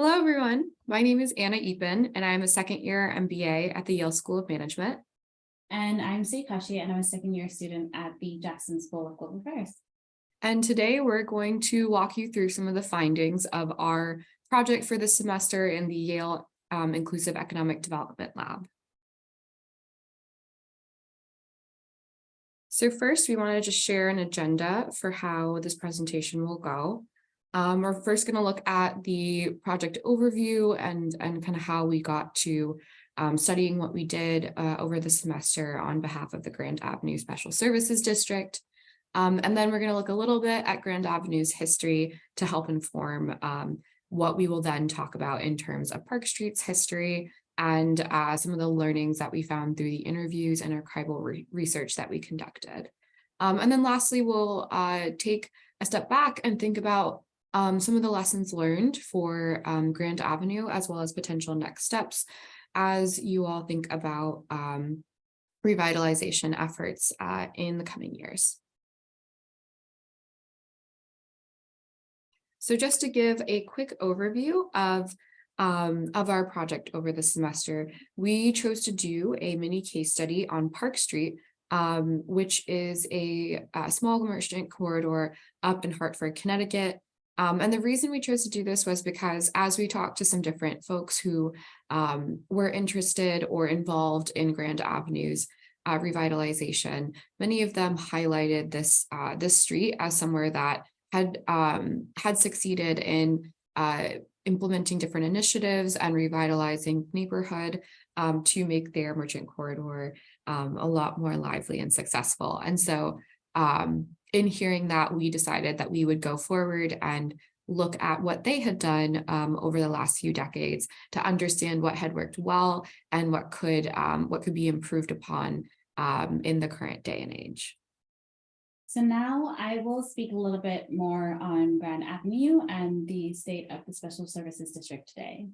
Hello, everyone. My name is Anna Epen, and I'm a second-year MBA at the Yale School of Management. And I'm Seikashi, and I'm a second year student at the Jackson School of Global Affairs. And today we're going to walk you through some of the findings of our project for this semester in the Yale Inclusive Economic Development Lab. So first, we want to just share an agenda for how this presentation will go. We're first going to look at the project overview and kind of how we got to studying what we did over the semester on behalf of the Grand Avenue Special Services District. And then we're going to look a little bit at Grand Avenue's history to help inform what we will then talk about in terms of Park Street's history and some of the learnings that we found through the interviews and archival research that we conducted. And then lastly, we'll take a step back and think about some of the lessons learned for Grand Avenue, as well as potential next steps as you all think about revitalization efforts in the coming years. So just to give a quick overview of our project over the semester, we chose to do a mini case study on Park Street, which is a small merchant corridor up in Hartford, Connecticut. And the reason we chose to do this was because as we talked to some different folks who were interested or involved in Grand Avenue's revitalization, many of them highlighted this street as somewhere that had succeeded in implementing different initiatives and revitalizing neighborhood to make their merchant corridor a lot more lively and successful. And so in hearing that, we decided that we would go forward and look at what they had done over the last few decades to understand what had worked well and what could be improved upon in the current day and age. So now I will speak a little bit more on Grand Avenue and the state of the Special Services District today.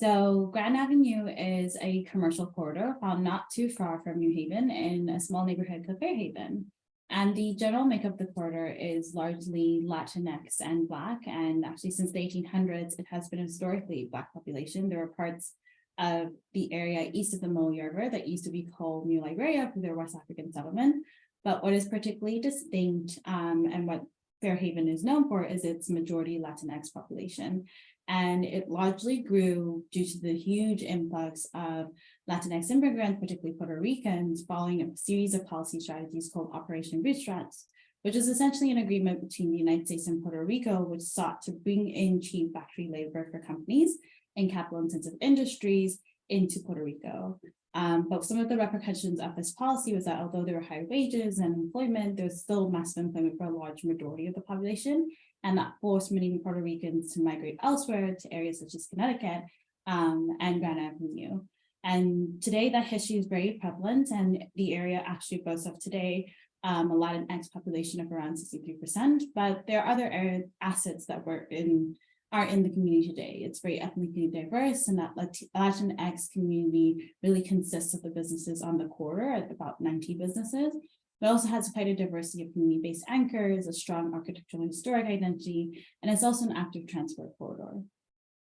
So Grand Avenue is a commercial corridor found not too far from New Haven in a small neighborhood called Fairhaven. And the general makeup of the corridor is largely Latinx and Black. And actually, since the 1800s, it has been a historically Black population. There were parts of the area east of the Mole River that used to be called New Liberia for their West African settlement. But what is particularly distinct and what Fairhaven is known for is its majority Latinx population. And it largely grew due to the huge influx of Latinx immigrants, particularly Puerto Ricans, following a series of policy strategies called Operation Bootstraps, which is essentially an agreement between the United States and Puerto Rico, which sought to bring in cheap factory labor for companies and capital-intensive industries into Puerto Rico. But some of the repercussions of this policy was that although there were high wages and employment, there was still massive employment for a large majority of the population. And that forced many Puerto Ricans to migrate elsewhere to areas such as Connecticut and Grand Avenue. And today that history is very prevalent, and the area actually boasts of today a Latinx population of around 63%. But there are other assets that are in the community today. It's very ethnically diverse, and that Latinx community really consists of the businesses on the corridor at about 90 businesses. It also has quite a diversity of community-based anchors, a strong architectural and historic identity, and it's also an active transport corridor.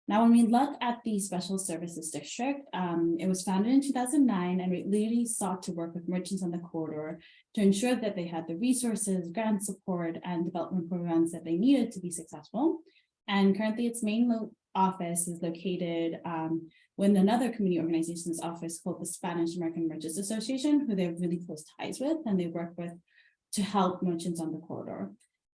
Now, when we look at the Special Services District, it was founded in 2009, and it really sought to work with merchants on the corridor to ensure that they had the resources, grant support, and development programs that they needed to be successful. And currently its main office is located with another community organization's office called the Spanish American Merchants Association, who they have really close ties with and they work with to help merchants on the corridor.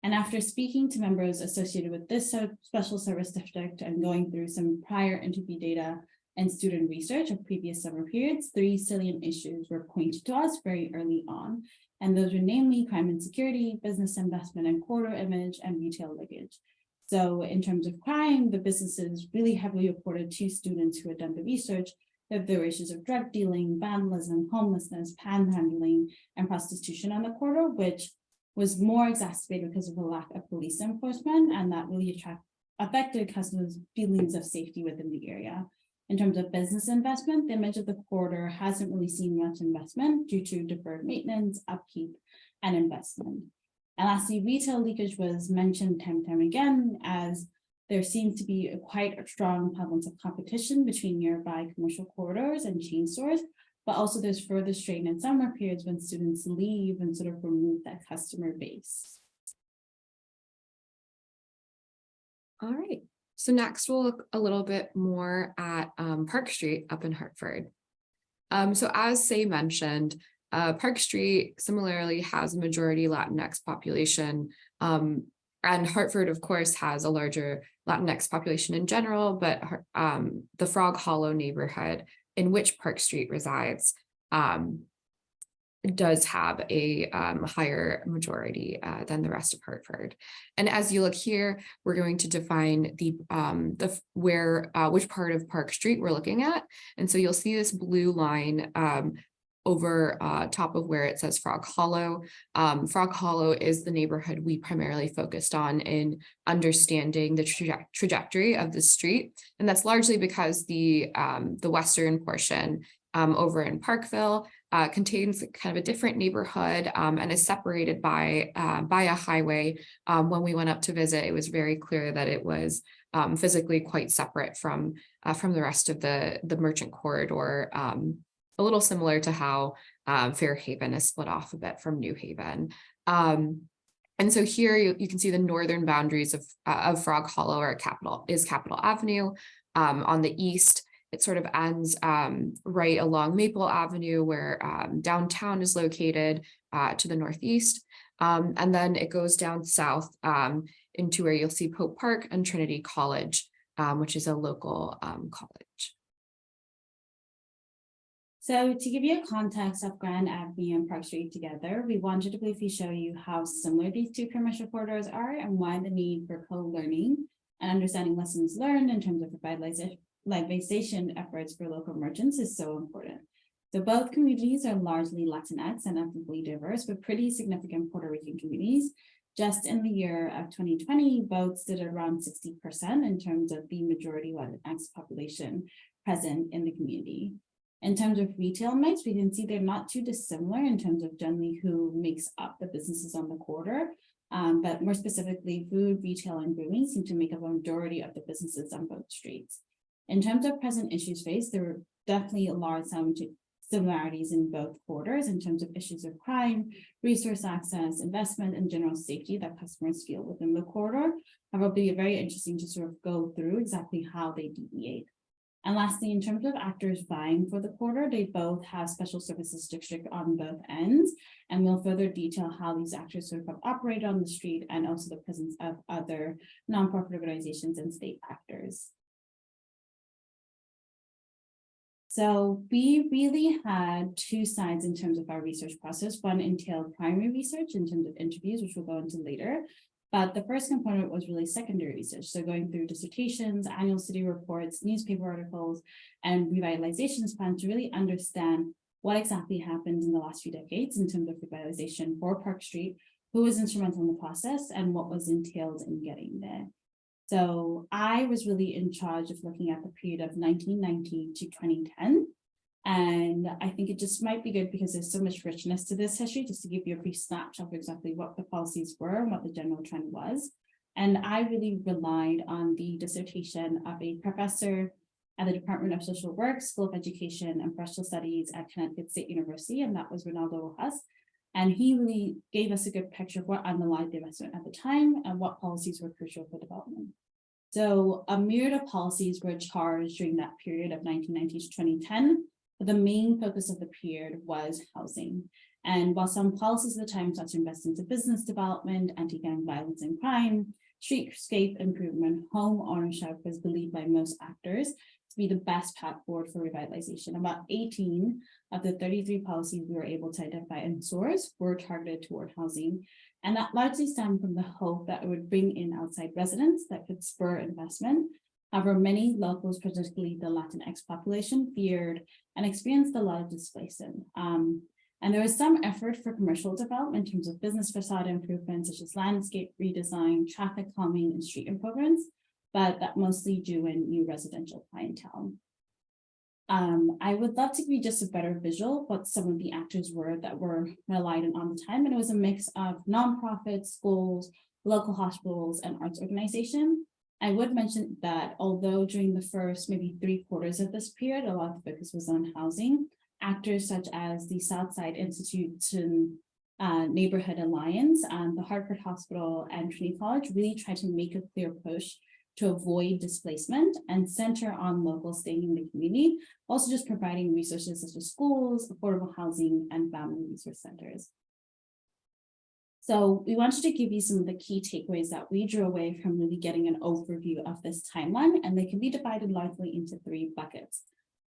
And after speaking to members associated with this special service district and going through some prior interview data and student research of previous summer periods, 3 salient issues were pointed to us very early on. And those were namely crime and security, business investment and corridor image, and retail linkage. So in terms of crime, the businesses really heavily reported to students who had done the research that there were issues of drug dealing, vandalism, homelessness, panhandling, and prostitution on the corridor, which was more exacerbated because of the lack of police enforcement, and that really affected customers' feelings of safety within the area. In terms of business investment, the image of the corridor hasn't really seen much investment due to deferred maintenance, upkeep, and investment. And lastly, retail leakage was mentioned time and time again as there seems to be quite a strong prevalence of competition between nearby commercial corridors and chain stores, but also there's further strain in summer periods when students leave and sort of remove that customer base. All right, so next we'll look a little bit more at Park Street up in Hartford. So as Say mentioned, Park Street similarly has a majority Latinx population, and Hartford, of course, has a larger Latinx population in general, but the Frog Hollow neighborhood in which Park Street resides does have a higher majority than the rest of Hartford. And as you look here, we're going to define which part of Park Street we're looking at. And so you'll see this blue line over top of where it says Frog Hollow. Frog Hollow is the neighborhood we primarily focused on in understanding the trajectory of the street. And that's largely because the western portion over in Parkville contains kind of a different neighborhood and is separated by a highway. When we went up to visit, it was very clear that it was physically quite separate from the rest of the merchant corridor, a little similar to how Fairhaven is split off a bit from New Haven. And so here you can see the northern boundaries of Frog Hollow is Capitol Avenue. On the east, it sort of ends right along Maple Avenue, where downtown is located to the northeast. And then it goes down south into where you'll see Pope Park and Trinity College, which is a local college. So to give you a context of Grand Avenue and Park Street together, we wanted to briefly show you how similar these two commercial corridors are and why the need for co-learning and understanding lessons learned in terms of revitalization efforts for local merchants is so important. So both communities are largely Latinx and ethnically diverse, but pretty significant Puerto Rican communities. Just in the year of 2020, both stood at around 60% in terms of the majority Latinx population present in the community. In terms of retail mix, we can see they're not too dissimilar in terms of generally who makes up the businesses on the corridor. But more specifically, food, retail, and brewing seem to make up a majority of the businesses on both streets. In terms of present issues faced, there are definitely a large similarities in both corridors in terms of issues of crime, resource access, investment, and general safety that customers feel within the corridor. However, it'll be very interesting to sort of go through exactly how they deviate. And lastly, in terms of actors vying for the corridor, they both have special services district on both ends, and we'll further detail how these actors sort of operate on the street and also the presence of other nonprofit organizations and state actors. So we really had two sides in terms of our research process. One entailed primary research in terms of interviews, which we'll go into later. But the first component was really secondary research. So going through dissertations, annual city reports, newspaper articles, and revitalization plans to really understand what exactly happened in the last few decades in terms of revitalization for Park Street, who was instrumental in the process, and what was entailed in getting there. So I was really in charge of looking at the period of 1990 to 2010. And I think it just might be good because there's so much richness to this history, just to give you a brief snapshot of exactly what the policies were and what the general trend was. And I really relied on the dissertation of a professor at the Department of Social Work, School of Education and Professional Studies at Connecticut State University, and that was Ronaldo Rojas. And he really gave us a good picture of what underlied the investment at the time and what policies were crucial for development. So a myriad of policies were charged during that period of 1990 to 2010. But the main focus of the period was housing. And while some policies at the time sought to invest into business development, anti-gang violence and crime, streetscape improvement, home ownership was believed by most actors to be the best path forward for revitalization. About 18 of the 33 policies we were able to identify and source were targeted toward housing. And that largely stemmed from the hope that it would bring in outside residents that could spur investment. However, many locals, particularly the Latinx population, feared and experienced a lot of displacement. And there was some effort for commercial development in terms of business facade improvements, such as landscape redesign, traffic calming, and street improvements, but that mostly drew in new residential clientele. I would love to give you just a better visual of what some of the actors were that were relied on the time, and it was a mix of nonprofits, schools, local hospitals, and arts organizations. I would mention that although during the first maybe 3/4 of this period, a lot of the focus was on housing, actors such as the Southside Institute Neighborhood Alliance, the Hartford Hospital and Trinity College really tried to make a clear push to avoid displacement and center on locals staying in the community, also just providing resources such as schools, affordable housing, and family resource centers. So we wanted to give you some of the key takeaways that we drew away from really getting an overview of this timeline, and they can be divided largely into 3 buckets.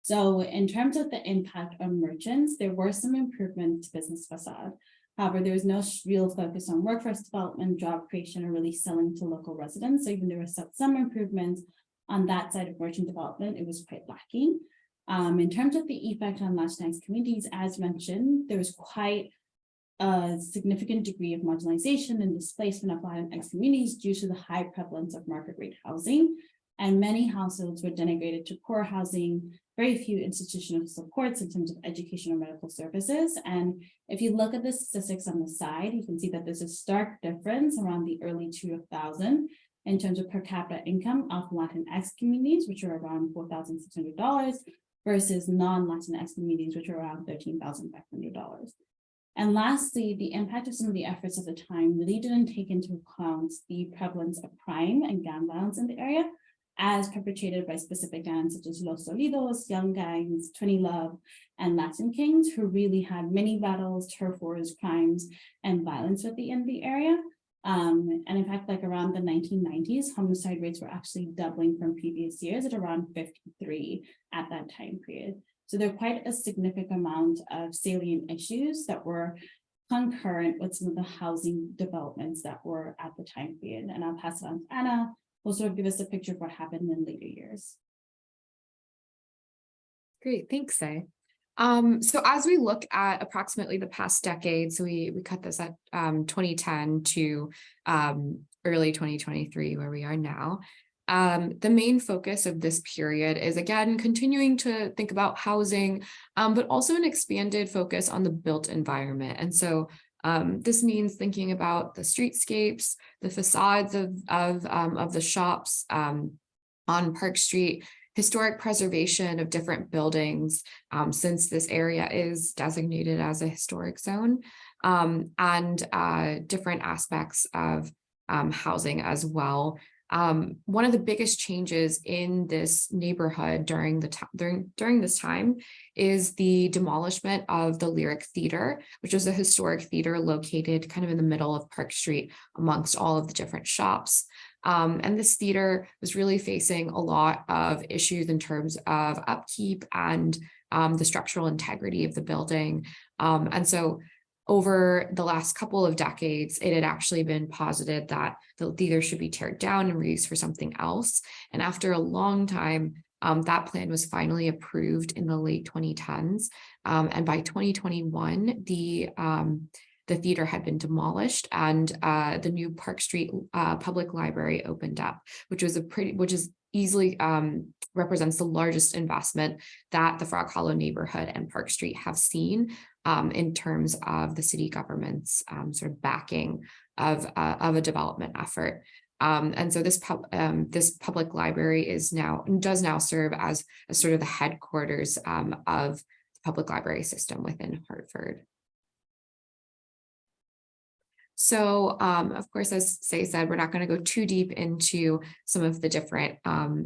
So in terms of the impact on merchants, there were some improvements to business facade. However, there was no real focus on workforce development, job creation, or really selling to local residents. So even there was some improvements on that side of merchant development, it was quite lacking. In terms of the effect on Latinx communities, as mentioned, there was quite a significant degree of marginalization and displacement of Latinx communities due to the high prevalence of market rate housing. And many households were denigrated to poor housing, very few institutional supports in terms of education or medical services. And if you look at the statistics on the side, you can see that there's a stark difference around the early 2000 in terms of per capita income of Latinx communities, which are around $4,600 versus non-Latinx communities, which are around $13,500. And lastly, the impact of some of the efforts of the time really didn't take into account the prevalence of crime and gang violence in the area, as perpetrated by specific gangs such as Los Solidos, Young Gangs, 20 Love, and Latin Kings, who really had many battles, turf wars, crimes, and violence in the area. And in fact, like around the 1990s, homicide rates were actually doubling from previous years at around 53 at that time period. So there are quite a significant amount of salient issues that were concurrent with some of the housing developments that were at the time period. And I'll pass it on to Anna, who'll sort of give us a picture of what happened in later years. Great, thanks, Say. So as we look at approximately the past decade, so we cut this at 2010 to early 2023, where we are now. The main focus of this period is, again, continuing to think about housing, but also an expanded focus on the built environment. And so this means thinking about the streetscapes, the facades of the shops on Park Street, historic preservation of different buildings, since this area is designated as a historic zone, and different aspects of housing as well. One of the biggest changes in this neighborhood during this time is the demolishment of the Lyric Theater, which was a historic theater located kind of in the middle of Park Street amongst all of the different shops. And this theater was really facing a lot of issues in terms of upkeep and the structural integrity of the building. And so over the last couple of decades, it had actually been posited that the theater should be teared down and reused for something else. And after a long time, that plan was finally approved in the late 2010s. And by 2021, the theater had been demolished, and the new Park Street Public Library opened up, which is easily represents the largest investment that the Frog Hollow neighborhood and Park Street have seen in terms of the city government's sort of backing of a development effort. And so this public library does now serve as sort of the headquarters of the public library system within Hartford. So, of course, as Say said, we're not going to go too deep into some of the different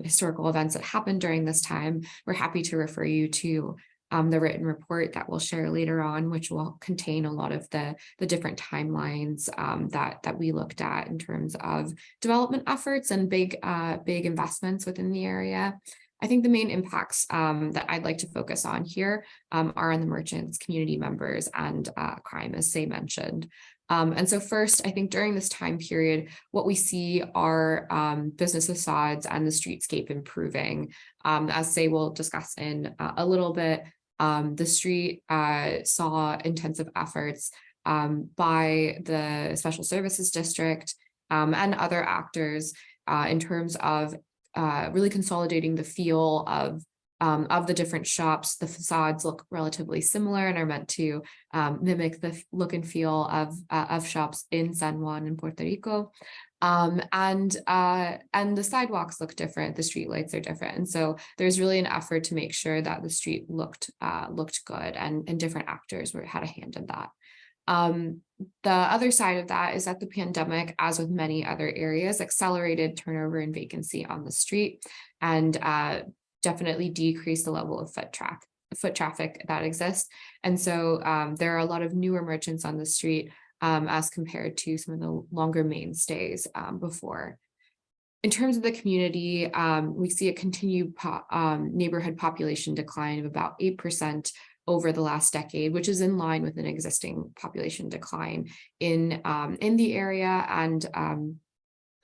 historical events that happened during this time. We're happy to refer you to the written report that we'll share later on, which will contain a lot of the different timelines that we looked at in terms of development efforts and big investments within the area. I think the main impacts that I'd like to focus on here are on the merchants, community members, and crime, as Say mentioned. And so first, I think during this time period, what we see are business facades and the streetscape improving. As Say will discuss in a little bit, the street saw intensive efforts by the Special Services District and other actors in terms of really consolidating the feel of the different shops. The facades look relatively similar and are meant to mimic the look and feel of shops in San Juan and Puerto Rico. And the sidewalks look different, the streetlights are different. And so there's really an effort to make sure that the street looked good, and different actors had a hand in that. The other side of that is that the pandemic, as with many other areas, accelerated turnover and vacancy on the street, and definitely decreased the level of foot traffic that exists. And so there are a lot of newer merchants on the street as compared to some of the longer mainstays before. In terms of the community, we see a continued neighborhood population decline of about 8% over the last decade, which is in line with an existing population decline in the area, and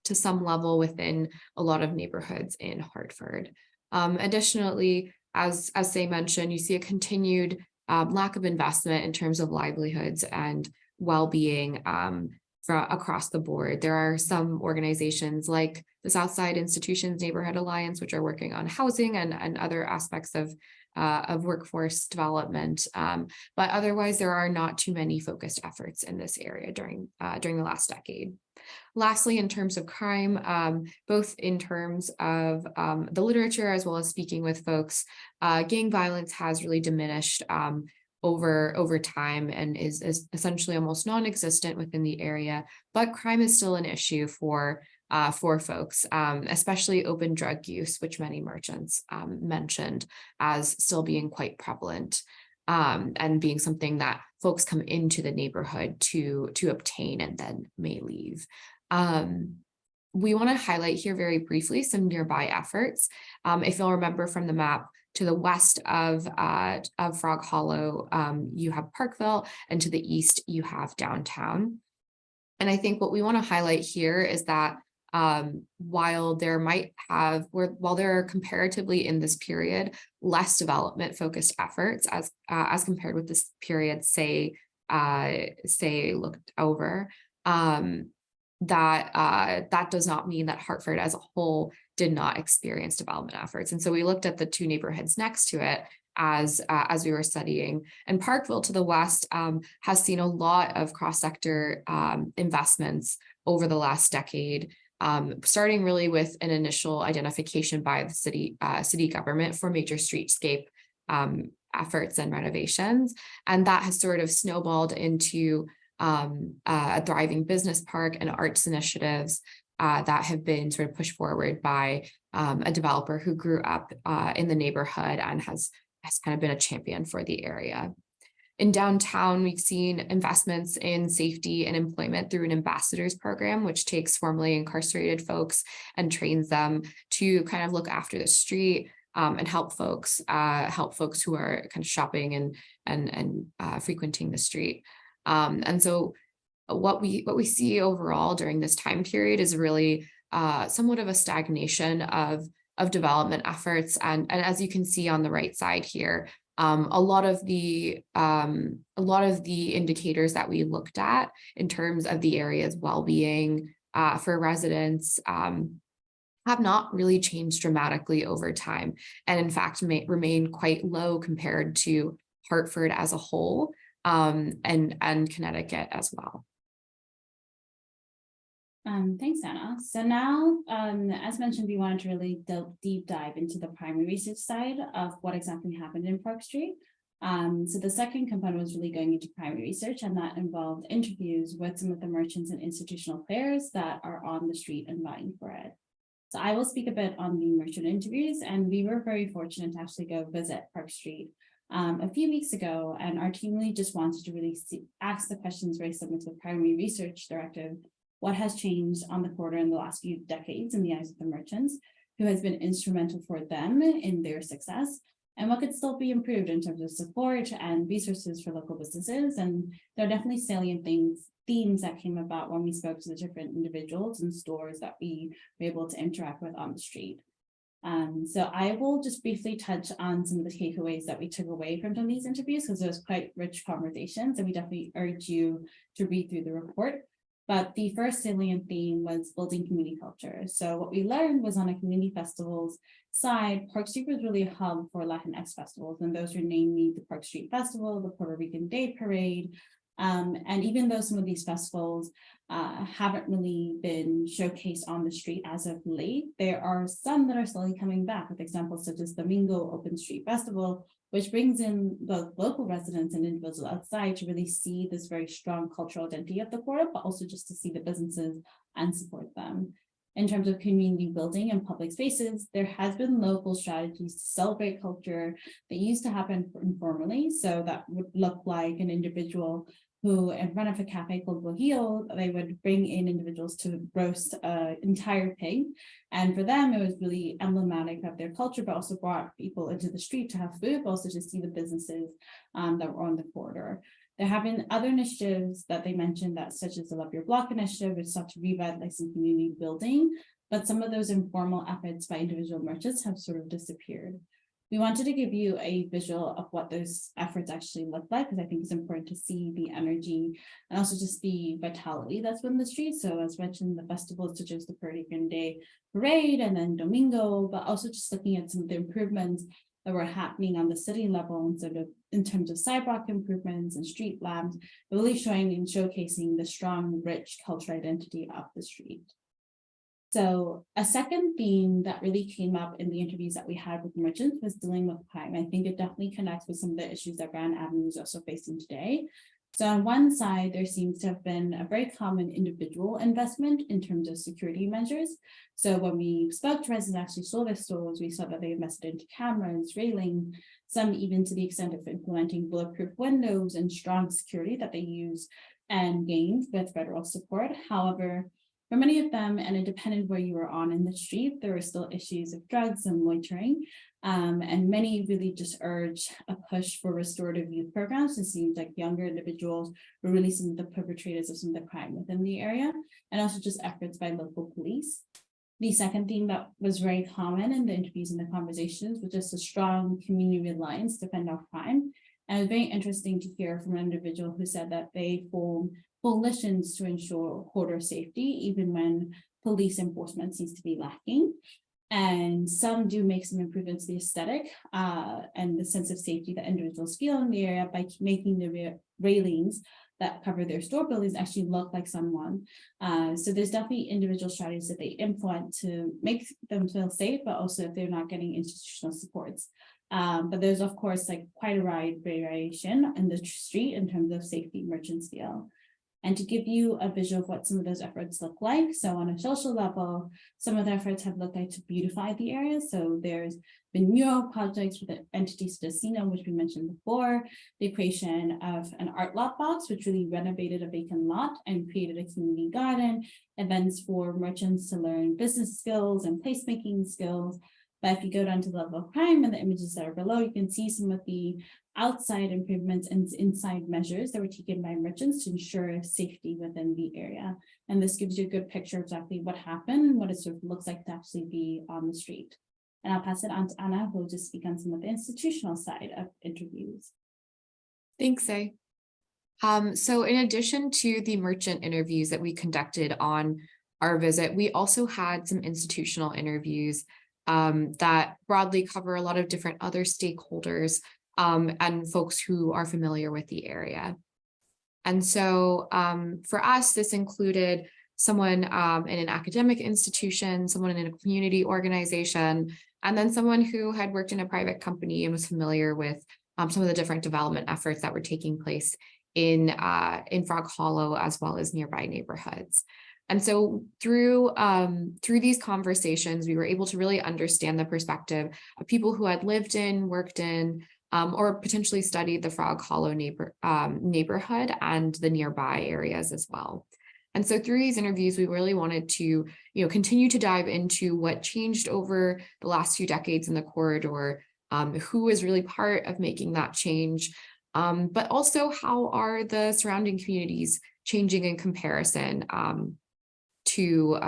to some level within a lot of neighborhoods in Hartford. Additionally, as Say mentioned, you see a continued lack of investment in terms of livelihoods and well-being across the board. There are some organizations like the Southside Institutions Neighborhood Alliance, which are working on housing and other aspects of workforce development. But otherwise, there are not too many focused efforts in this area during the last decade. Lastly, in terms of crime, both in terms of the literature as well as speaking with folks, gang violence has really diminished over time and is essentially almost non-existent within the area, but crime is still an issue for folks, especially open drug use, which many merchants mentioned as still being quite prevalent, and being something that folks come into the neighborhood to obtain and then may leave. We want to highlight here very briefly some nearby efforts. If you'll remember from the map, to the west of Frog Hollow, you have Parkville, and to the east, you have downtown. And I think what we want to highlight here is that while there are comparatively in this period less development focused efforts as compared with this period, say looked over, that does not mean that Hartford as a whole did not experience development efforts. And so we looked at the two neighborhoods next to it as we were studying, and Parkville to the west has seen a lot of cross-sector investments over the last decade, starting really with an initial identification by the city government for major streetscape efforts and renovations, and that has sort of snowballed into a thriving business park and arts initiatives that have been sort of pushed forward by a developer who grew up in the neighborhood and has kind of been a champion for the area. In downtown, we've seen investments in safety and employment through an ambassadors program, which takes formerly incarcerated folks and trains them to kind of look after the street and help folks who are kind of shopping and frequenting the street. And so what we see overall during this time period is really somewhat of a stagnation of development efforts. And as you can see on the right side here, a lot of the indicators that we looked at in terms of the area's well-being for residents have not really changed dramatically over time, and in fact may remain quite low compared to Hartford as a whole, and Connecticut as well. Thanks, Anna. So now, as mentioned, we wanted to really deep dive into the primary research side of what exactly happened in Park Street. So the second component was really going into primary research, and that involved interviews with some of the merchants and institutional players that are on the street and vying for it. So I will speak a bit on the merchant interviews, and we were very fortunate to actually go visit Park Street a few weeks ago, and our team really just wanted to really ask the questions very similar to the primary research directive. What has changed on the corridor in the last few decades in the eyes of the merchants, who has been instrumental for them in their success, and what could still be improved in terms of support and resources for local businesses. And there are definitely salient themes that came about when we spoke to the different individuals and stores that we were able to interact with on the street. So I will just briefly touch on some of the takeaways that we took away from these interviews, because it was quite rich conversations, and we definitely urge you to read through the report. But the first salient theme was building community culture. So what we learned was on a community festivals side, Park Street was really a hub for Latinx festivals. And those were namely the Park Street Festival, the Puerto Rican Day Parade, And even though some of these festivals haven't really been showcased on the street as of late, there are some that are slowly coming back, with examples such as Domingo Open Street Festival, which brings in both local residents and individuals outside to really see this very strong cultural identity of the quarter, but also just to see the businesses and support them. In terms of community building and public spaces, there has been local strategies to celebrate culture that used to happen informally. So that would look like an individual who, in front of a cafe called Bojillo, they would bring in individuals to roast an entire pig. And for them, it was really emblematic of their culture, but also brought people into the street to have food, but also to see the businesses that were on the corridor. There have been other initiatives that they mentioned, that such as the Love Your Block initiative, which sought to revitalize community building, but some of those informal efforts by individual merchants have sort of disappeared. We wanted to give you a visual of what those efforts actually look like, because I think it's important to see the energy and also just the vitality that's been in the street. So as mentioned, the festivals such as the Puerto Rican Day Parade and then Domingo, but also just looking at some of the improvements that were happening on the city level instead of in terms of sidewalk improvements and street lamps, really showing and showcasing the strong, rich cultural identity of the street. So a second theme that really came up in the interviews that we had with merchants was dealing with crime. I think it definitely connects with some of the issues that Grand Avenue is also facing today. So on one side, there seems to have been a very common individual investment in terms of security measures. So when we spoke to residents actually saw their stores, we saw that they invested into cameras, railing, some even to the extent of implementing bulletproof windows and strong security that they use and gained with federal support. However, for many of them, and it depended where you were on in the street, there were still issues of drugs and loitering. And many really just urge a push for restorative youth programs. It seems like younger individuals were really some of the perpetrators of some of the crime within the area, and also just efforts by local police. The second theme that was very common in the interviews and the conversations was just a strong community reliance to fend off crime. And it was very interesting to hear from an individual who said that they form coalitions to ensure quarter safety, even when police enforcement seems to be lacking. And some do make some improvements to the aesthetic and the sense of safety that individuals feel in the area by making the railings that cover their store buildings actually look like someone. So there's definitely individual strategies that they implement to make them feel safe, but also if they're not getting institutional supports. But there's of course like quite a wide variation in the street in terms of safety merchants feel. And to give you a visual of what some of those efforts look like. So on a social level, some of the efforts have looked like to beautify the area. So there's been mural projects with entities such as CINA, which we mentioned before, the creation of an art lot box, which really renovated a vacant lot and created a community garden, events for merchants to learn business skills and placemaking skills. But if you go down to the level of crime and the images that are below, you can see some of the outside improvements and inside measures that were taken by merchants to ensure safety within the area. And this gives you a good picture of exactly what happened and what it sort of looks like to actually be on the street. And I'll pass it on to Anna, who will just speak on some of the institutional side of interviews. Thanks, Say. So in addition to the merchant interviews that we conducted on our visit, we also had some institutional interviews that broadly cover a lot of different other stakeholders and folks who are familiar with the area. And so for us, this included someone in an academic institution, someone in a community organization, and then someone who had worked in a private company and was familiar with some of the different development efforts that were taking place in Frog Hollow, as well as nearby neighborhoods. And so through these conversations, we were able to really understand the perspective of people who had lived in, worked in, or potentially studied the Frog Hollow neighborhood and the nearby areas as well. And so through these interviews, we really wanted to, continue to dive into what changed over the last few decades in the corridor, who was really part of making that change, but also how are the surrounding communities changing in comparison to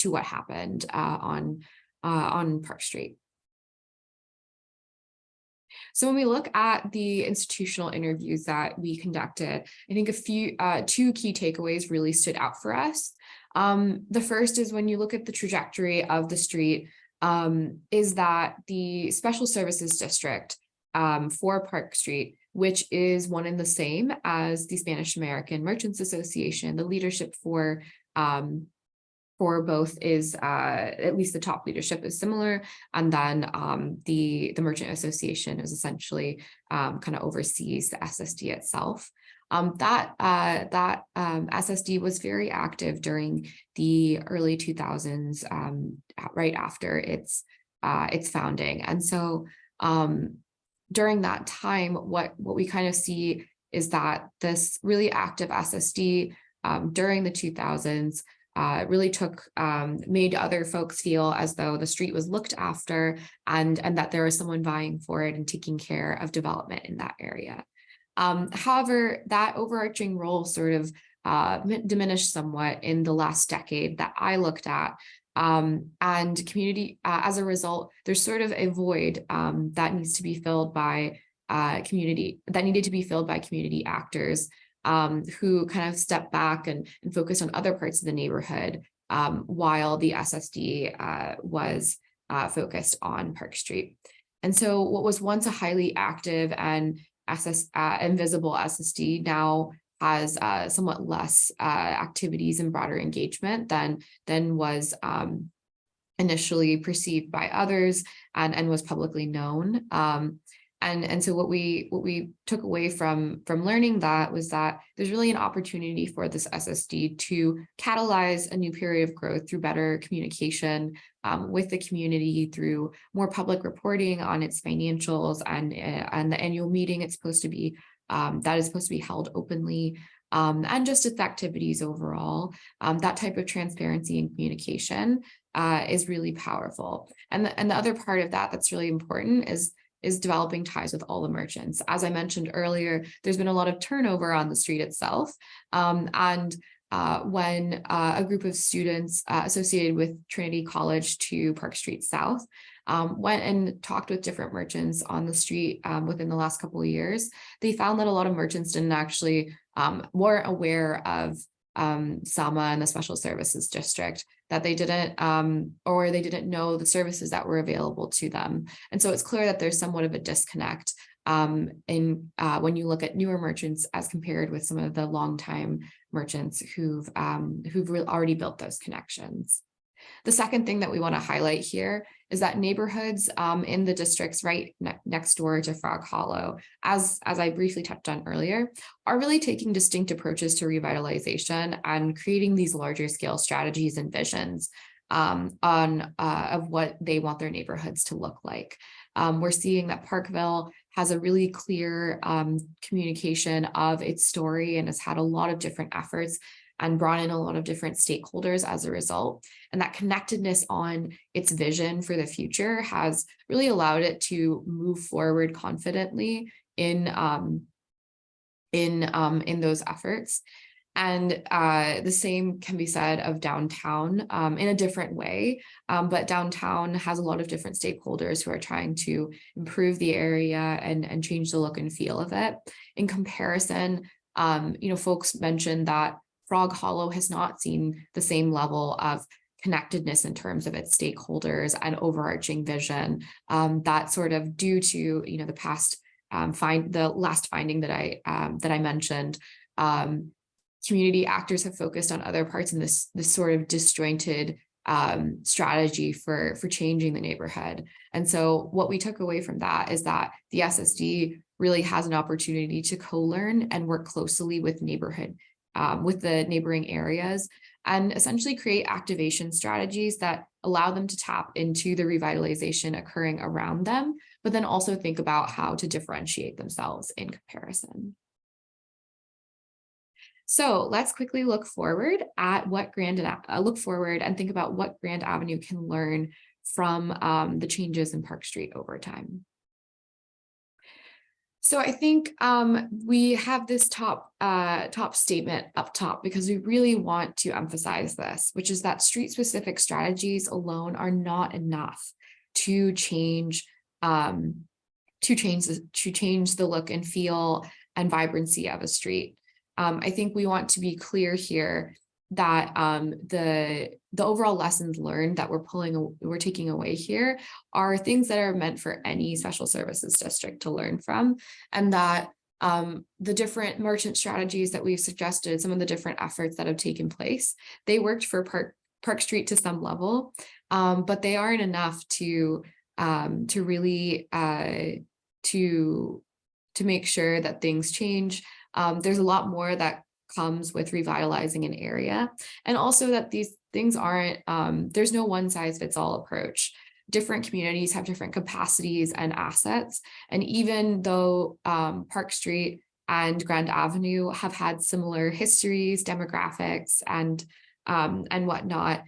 what happened on Park Street. So when we look at the institutional interviews that we conducted, I think two key takeaways really stood out for us. The first is when you look at the trajectory of the street, is that the Special Services District for Park Street which is one and the same as the Spanish American Merchants Association. The leadership for both is at least the top leadership is similar, and then the Merchant Association is essentially kind of oversees the SSD itself. That SSD was very active during the early 2000s, right after its founding, and so during that time, what we kind of see is that this really active SSD during the 2000s really made other folks feel as though the street was looked after, and that there was someone vying for it and taking care of development in that area. However, that overarching role sort of diminished somewhat in the last decade that I looked at. And community, as a result, there's sort of a void that needs to be filled by community actors who kind of step back and focus on other parts of the neighborhood while the SSD was focused on Park Street. And so what was once a highly active and invisible SSD now has somewhat less activities and broader engagement than was initially perceived by others and was publicly known. And so what we took away from learning that was that there's really an opportunity for this SSD to catalyze a new period of growth through better communication with the community, through more public reporting on its financials, and the annual meeting it's supposed to be that is supposed to be held openly, and just its activities overall. That type of transparency and communication is really powerful. And the other part of that that's really important is developing ties with all the merchants. As I mentioned earlier, there's been a lot of turnover on the street itself. And when a group of students associated with Trinity College to Park Street South went and talked with different merchants on the street within the last couple of years, they found that a lot of merchants didn't actually weren't aware of SAMA and the Special Services District, that they didn't or they didn't know the services that were available to them. And so it's clear that there's somewhat of a disconnect when you look at newer merchants as compared with some of the longtime merchants who've already built those connections. The second thing that we want to highlight here is that neighborhoods in the districts right next door to Frog Hollow, as I briefly touched on earlier, are really taking distinct approaches to revitalization and creating these larger scale strategies and visions of what they want their neighborhoods to look like. We're seeing that Parkville has a really clear communication of its story and has had a lot of different efforts and brought in a lot of different stakeholders as a result. And that connectedness on its vision for the future has really allowed it to move forward confidently in those efforts. And the same can be said of downtown in a different way, but downtown has a lot of different stakeholders who are trying to improve the area and change the look and feel of it. In comparison, folks mentioned that Frog Hollow has not seen the same level of connectedness in terms of its stakeholders and overarching vision. That sort of due to the past the last finding that I mentioned. Community actors have focused on other parts in this sort of disjointed strategy for changing the neighborhood. And so what we took away from that is that the SSD really has an opportunity to co-learn and work closely with with the neighboring areas, and essentially create activation strategies that allow them to tap into the revitalization occurring around them, but then also think about how to differentiate themselves in comparison. So let's quickly look forward at what and think about what Grand Avenue can learn from the changes in Park Street over time. So I think we have this top statement up top because we really want to emphasize this, which is that street-specific strategies alone are not enough to change the look and feel and vibrancy of a street. I think we want to be clear here that the overall lessons learned that we're taking away here are things that are meant for any special services district to learn from, and that the different merchant strategies that we've suggested, some of the different efforts that have taken place, they worked for Park Street to some level, but they aren't enough to really to make sure that things change. There's a lot more that comes with revitalizing an area, and also that these things aren't, there's no one size fits all approach. Different communities have different capacities and assets. And even though Park Street and Grand Avenue have had similar histories, demographics, and whatnot,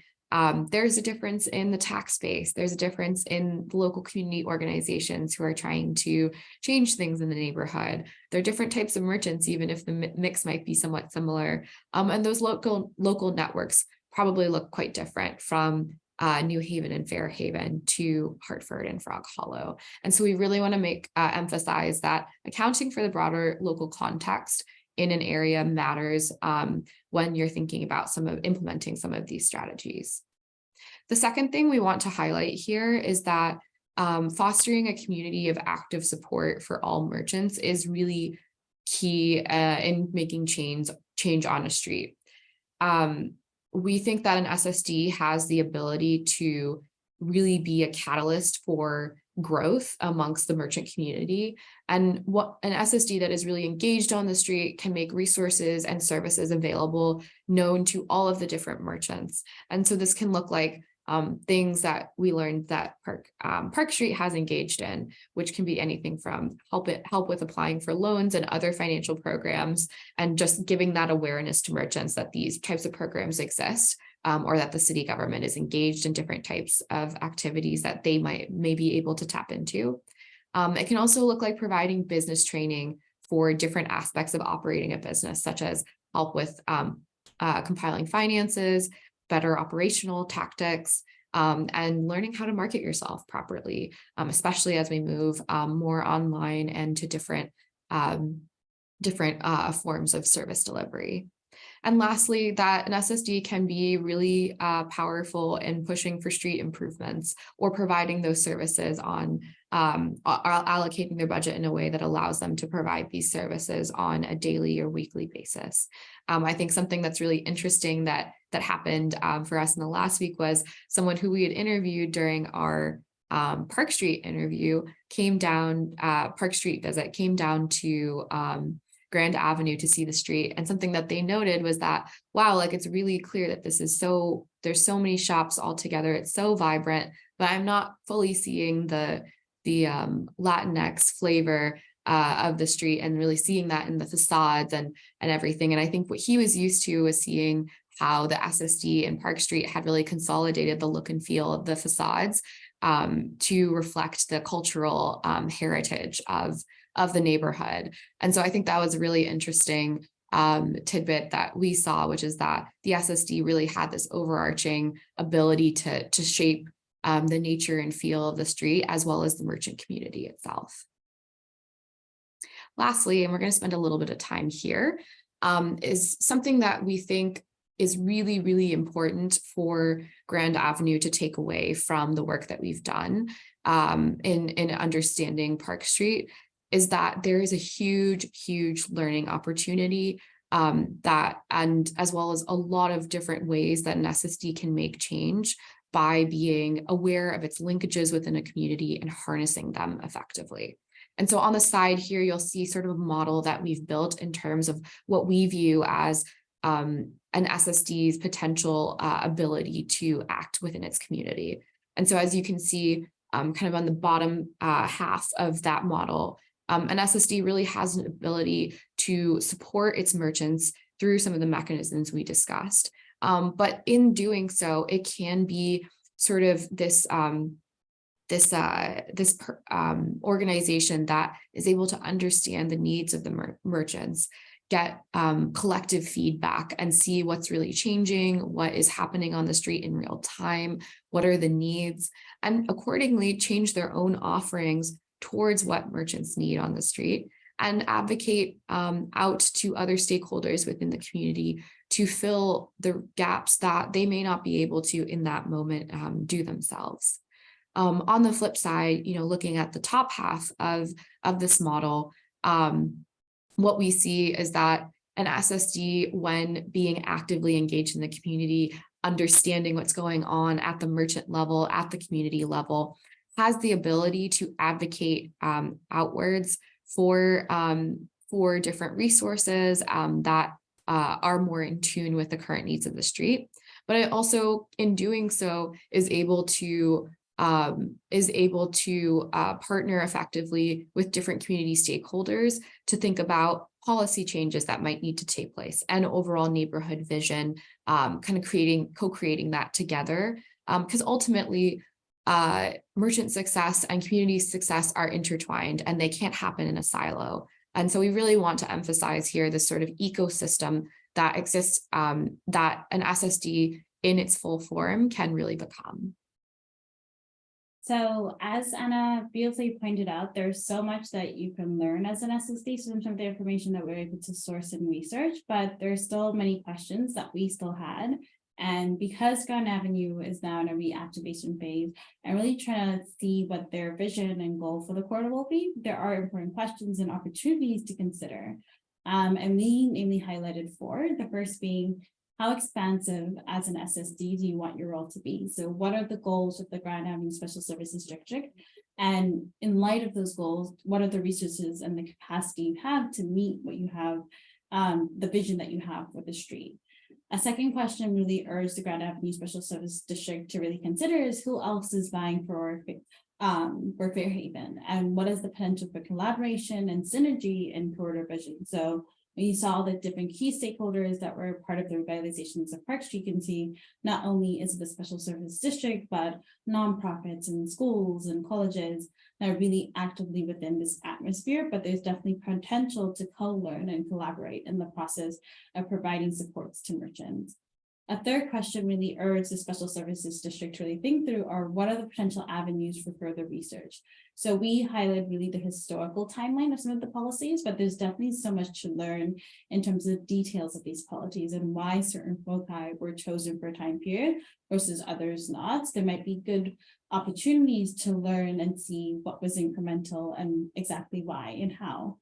there's a difference in the tax base. There's a difference in the local community organizations who are trying to change things in the neighborhood. There are different types of merchants, even if the mix might be somewhat similar. And those local networks probably look quite different from New Haven and Fairhaven to Hartford and Frog Hollow. And so we really want to emphasize that accounting for the broader local context in an area matters when you're thinking about implementing some of these strategies. The second thing we want to highlight here is that fostering a community of active support for all merchants is really key in making change on a street. We think that an SSD has the ability to really be a catalyst for growth amongst the merchant community. And what an SSD that is really engaged on the street can make resources and services available, known to all of the different merchants. And so this can look like things that we learned that Park Street has engaged in, which can be anything from help with applying for loans and other financial programs, and just giving that awareness to merchants that these types of programs exist, or that the city government is engaged in different types of activities that they may be able to tap into. It can also look like providing business training for different aspects of operating a business, such as help with compiling finances, better operational tactics, and learning how to market yourself properly, especially as we move more online and to different forms of service delivery. And lastly, that an SSD can be really powerful in pushing for street improvements or providing those services on allocating their budget in a way that allows them to provide these services on a daily or weekly basis. I think something that's really interesting that happened for us in the last week was someone who we had interviewed during our Park Street interview Park Street visit came down to Grand Avenue to see the street. And something that they noted was that, wow, like it's really clear that this is there's so many shops all together. It's so vibrant, but I'm not fully seeing the Latinx flavor of the street and really seeing that in the facades and everything. And I think what he was used to was seeing how the SSD and Park Street had really consolidated the look and feel of the facades to reflect the cultural heritage of the neighborhood. And so I think that was a really interesting tidbit that we saw, which is that the SSD really had this overarching ability to shape the nature and feel of the street, as well as the merchant community itself. Lastly, and we're going to spend a little bit of time here, is something that we think is really, really important for Grand Avenue to take away from the work that we've done in understanding Park Street, is that there is a huge learning opportunity and as well as a lot of different ways that an SSD can make change by being aware of its linkages within a community and harnessing them effectively. And so on the side here, you'll see sort of a model that we've built in terms of what we view as an SSD's potential ability to act within its community. And so as you can see, kind of on the bottom half of that model, an SSD really has an ability to support its merchants through some of the mechanisms we discussed. But in doing so, it can be sort of this organization that is able to understand the needs of the merchants, get collective feedback and see what's really changing, what is happening on the street in real time, what are the needs, and accordingly change their own offerings towards what merchants need on the street, and advocate out to other stakeholders within the community to fill the gaps that they may not be able to in that moment do themselves. On the flip side, looking at the top half of this model, what we see is that an SSD, when being actively engaged in the community, understanding what's going on at the merchant level, at the community level, has the ability to advocate outwards for different resources that are more in tune with the current needs of the street. But it also, in doing so, is able to partner effectively with different community stakeholders to think about policy changes that might need to take place and overall neighborhood vision, kind of co-creating that together. Because ultimately, merchant success and community success are intertwined and they can't happen in a silo. And so we really want to emphasize here this sort of ecosystem that exists, that an SSD in its full form can really become. So as Anna beautifully pointed out, there's so much that you can learn as an SSD, so in terms of the information that we're able to source and research, but there's still many questions that we still had. And because Grand Avenue is now in a reactivation phase and really trying to see what their vision and goal for the corridor will be, there are important questions and opportunities to consider. And we mainly highlighted four, the first being, how expansive as an SSD do you want your role to be? So what are the goals of the Grand Avenue Special Services District? And in light of those goals, what are the resources and the capacity you have to meet what you have, the vision that you have for the street? A second question really urged the Grand Avenue Special Service District to really consider is who else is vying for Fairhaven, and what is the potential for collaboration and synergy in corridor vision? So when you saw the different key stakeholders that were part of the revitalizations of Park Street, you can see not only is it the special service district, but nonprofits and schools and colleges that are really actively within this atmosphere, but there's definitely potential to co-learn and collaborate in the process of providing supports to merchants. A third question really urged the Special Services District to really think through are what are the potential avenues for further research? So we highlight really the historical timeline of some of the policies, but there's definitely so much to learn in terms of details of these policies and why certain foci were chosen for a time period versus others not. There might be good opportunities to learn and see what was incremental and exactly why and how.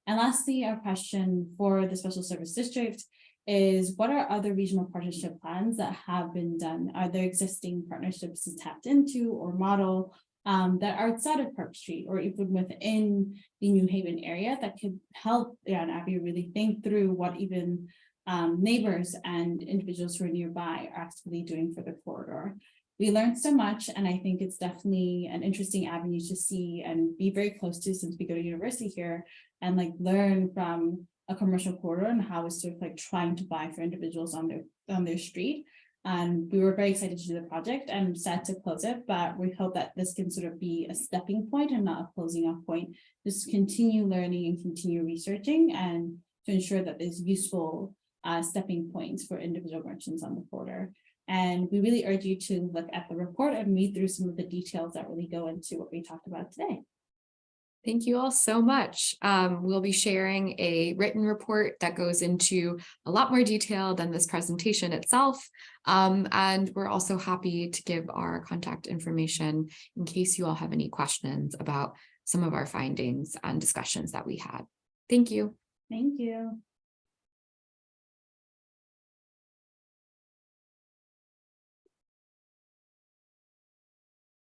And lastly, our question for the Special Service District is what are other regional partnership plans that have been done? Are there existing partnerships tapped into or model that are outside of Park Street or even within the New Haven area that could help Grand Avenue really think through what even neighbors and individuals who are nearby are actually doing for the corridor? We learned so much, and I think it's definitely an interesting avenue to see and be very close to since we go to university here and like learn from a commercial corridor and how it's sort of like trying to buy for individuals on their street. And we were very excited to do the project and sad to close it, but we hope that this can sort of be a stepping point and not a closing off point. Just continue learning and continue researching and to ensure that there's useful stepping points for individual merchants on the corridor. And we really urge you to look at the report and read through some of the details that really go into what we talked about today. Thank you all so much. We'll be sharing a written report that goes into a lot more detail than this presentation itself. And we're also happy to give our contact information in case you all have any questions about some of our findings and discussions that we had. Thank you. Thank you.